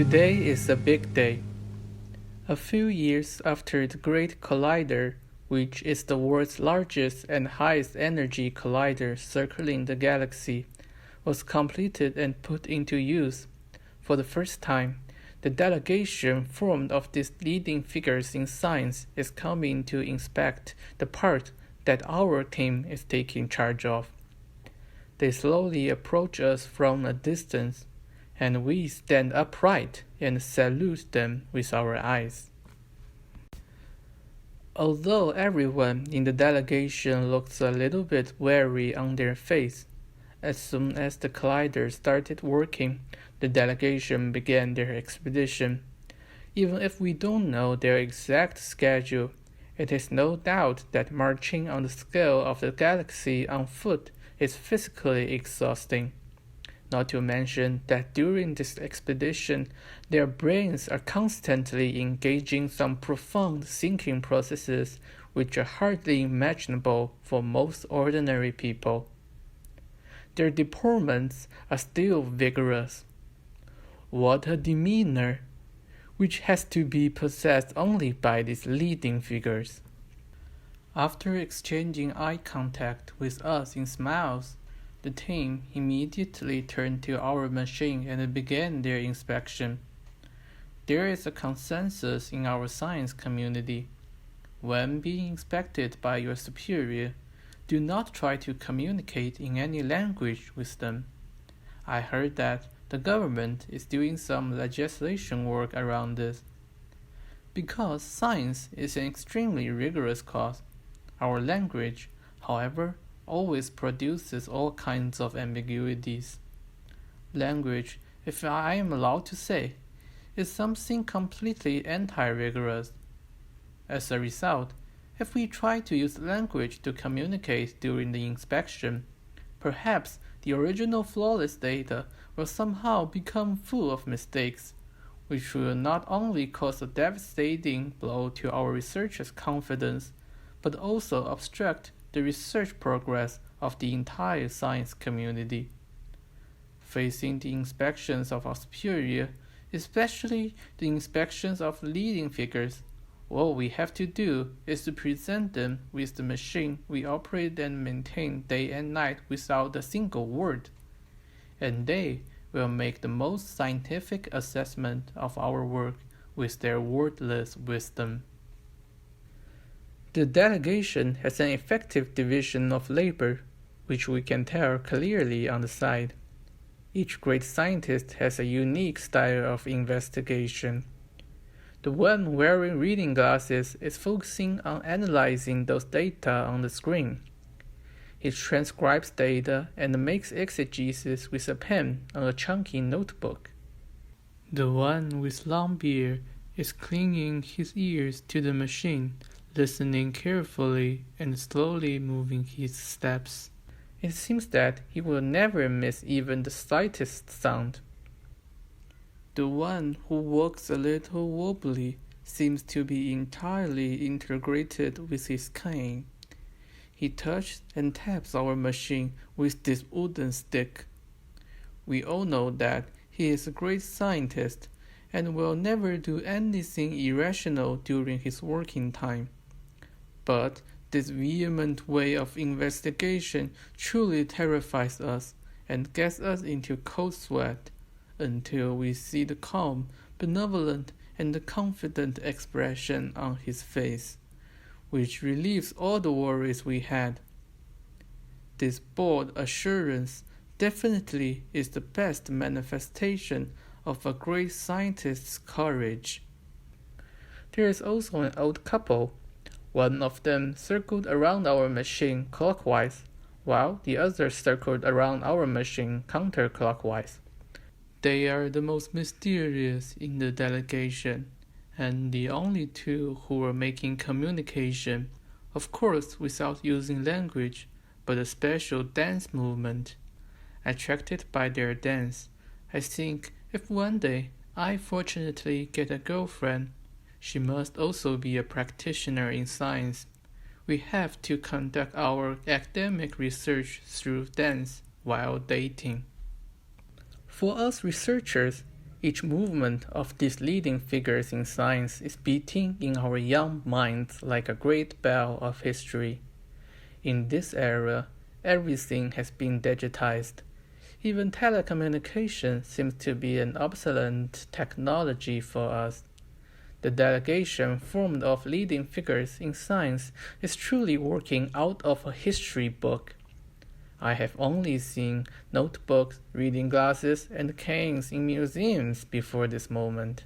Today is a big day. A few years after the Great Collider, which is the world's largest and highest energy collider circling the galaxy, was completed and put into use, for the first time, the delegation formed of these leading figures in science is coming to inspect the part that our team is taking charge of. They slowly approach us from a distance, and we stand upright and salute them with our eyes. Although everyone in the delegation looks a little bit wary on their face, as soon as the collider started working, the delegation began their expedition. Even if we don't know their exact schedule, it is no doubt that marching on the scale of the galaxy on foot is physically exhausting. Not to mention that during this expedition, their brains are constantly engaging some profound thinking processes which are hardly imaginable for most ordinary people. Their deportments are still vigorous. What a demeanor, which has to be possessed only by these leading figures. After exchanging eye contact with us in smiles, the team immediately turned to our machine and began their inspection. There is a consensus in our science community. When being inspected by your superior, do not try to communicate in any language with them. I heard that the government is doing some legislation work around this. Because science is an extremely rigorous cause, our language, however, always produces all kinds of ambiguities. Language, if I am allowed to say, is something completely anti-rigorous. As a result, if we try to use language to communicate during the inspection, perhaps the original flawless data will somehow become full of mistakes, which will not only cause a devastating blow to our researchers' confidence, but also obstruct the research progress of the entire science community. Facing the inspections of our superior, especially the inspections of leading figures, what we have to do is to present them with the machine we operate and maintain day and night without a single word, and they will make the most scientific assessment of our work with their wordless wisdom. The delegation has an effective division of labor, which we can tell clearly on the side. Each great scientist has a unique style of investigation. The one wearing reading glasses is focusing on analyzing those data on the screen. He transcribes data and makes exegesis with a pen on a chunky notebook. The one with long beard is cleaning his ears to the machine, listening carefully and slowly moving his steps. It seems that he will never miss even the slightest sound. The one who walks a little wobbly seems to be entirely integrated with his cane. He touches and taps our machine with this wooden stick. We all know that he is a great scientist and will never do anything irrational during his working time. But this vehement way of investigation truly terrifies us and gets us into cold sweat until we see the calm, benevolent, and confident expression on his face, which relieves all the worries we had. This bold assurance definitely is the best manifestation of a great scientist's courage. There is also an old couple. One of them circled around our machine clockwise, while the other circled around our machine counterclockwise. They are the most mysterious in the delegation, and the only two who were making communication, of course without using language, but a special dance movement. Attracted by their dance, I think if one day I fortunately get a girlfriend, she must also be a practitioner in science. We have to conduct our academic research through dance while dating. For us researchers, each movement of these leading figures in science is beating in our young minds like a great bell of history. In this era, everything has been digitized. Even telecommunication seems to be an obsolete technology for us. The delegation formed of leading figures in science is truly working out of a history book. I have only seen notebooks, reading glasses, and canes in museums before this moment.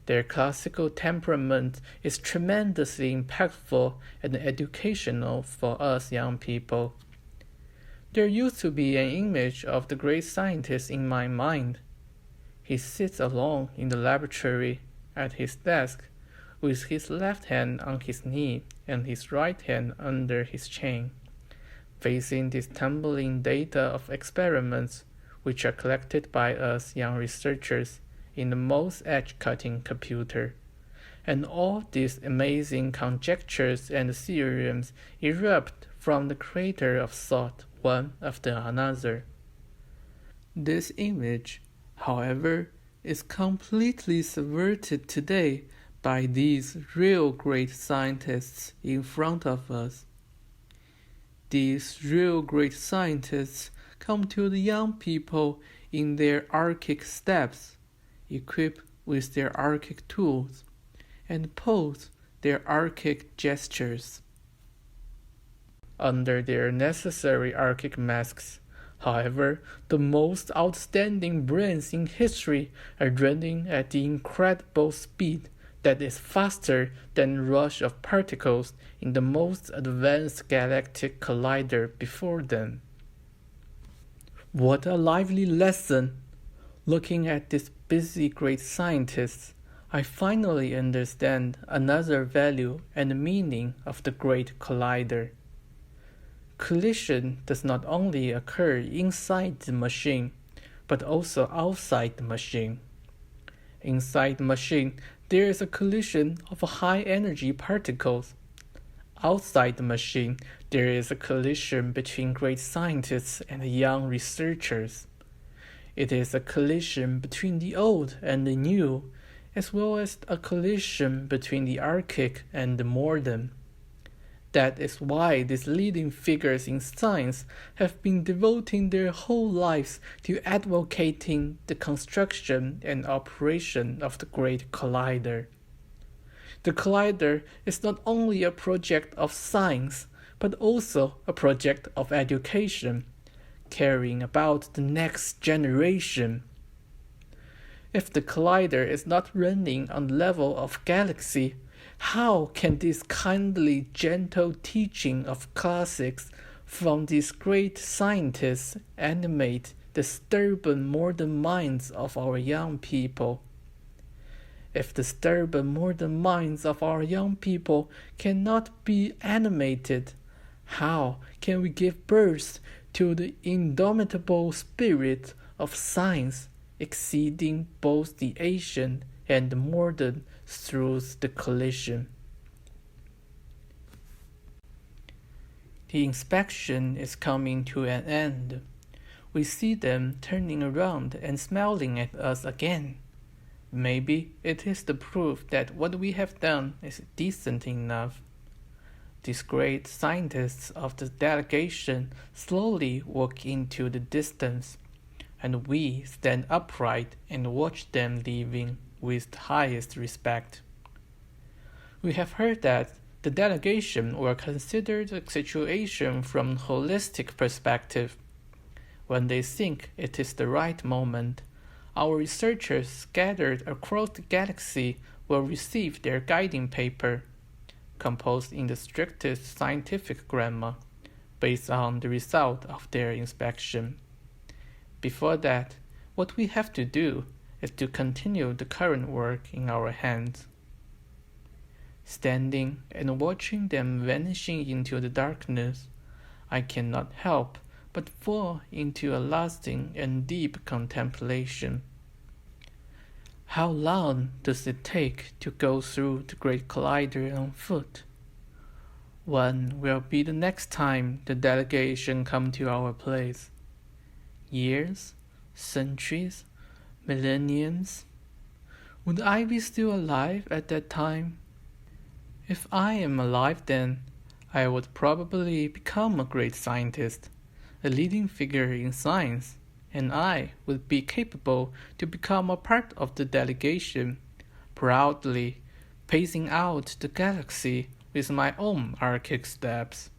Their classical temperament is tremendously impactful and educational for us young people. There used to be an image of the great scientist in my mind. He sits alone in the laboratory at his desk, with his left hand on his knee and his right hand under his chin, facing this tumbling data of experiments which are collected by us young researchers in the most edge-cutting computer. And all these amazing conjectures and theorems erupt from the crater of thought one after another. This image, however, is completely subverted today by these real great scientists in front of us. These real great scientists come to the young people in their archaic steps, equipped with their archaic tools, and pose their archaic gestures. Under their necessary archaic masks, however, the most outstanding brains in history are running at the incredible speed that is faster than the rush of particles in the most advanced galactic collider before them. What a lively lesson! Looking at these busy great scientists, I finally understand another value and meaning of the great collider. Collision does not only occur inside the machine, but also outside the machine. Inside the machine, there is a collision of high-energy particles. Outside the machine, there is a collision between great scientists and young researchers. It is a collision between the old and the new, as well as a collision between the archaic and the modern. That is why these leading figures in science have been devoting their whole lives to advocating the construction and operation of the Great Collider. The Collider is not only a project of science, but also a project of education, caring about the next generation. If the Collider is not running on the level of galaxy, how can this kindly, gentle teaching of classics from these great scientists animate the stubborn modern minds of our young people? If the stubborn modern minds of our young people cannot be animated, how can we give birth to the indomitable spirit of science exceeding both the ancient and the modern through the collision? The inspection is coming to an end. We see them turning around and smiling at us again. Maybe it is the proof that what we have done is decent enough. These great scientists of the delegation slowly walk into the distance, and we stand upright and watch them leaving with the highest respect. We have heard that the delegation will consider the situation from a holistic perspective. When they think it is the right moment, our researchers scattered across the galaxy will receive their guiding paper, composed in the strictest scientific grammar, based on the result of their inspection. Before that, what we have to do is to continue the current work in our hands. Standing and watching them vanishing into the darkness, I cannot help but fall into a lasting and deep contemplation. How long does it take to go through the Great Collider on foot? When will be the next time the delegation come to our place? Years? Centuries? Millenniums? Would I be still alive at that time? If I am alive then, I would probably become a great scientist, a leading figure in science, and I would be capable to become a part of the delegation, proudly pacing out the galaxy with my own archaic steps.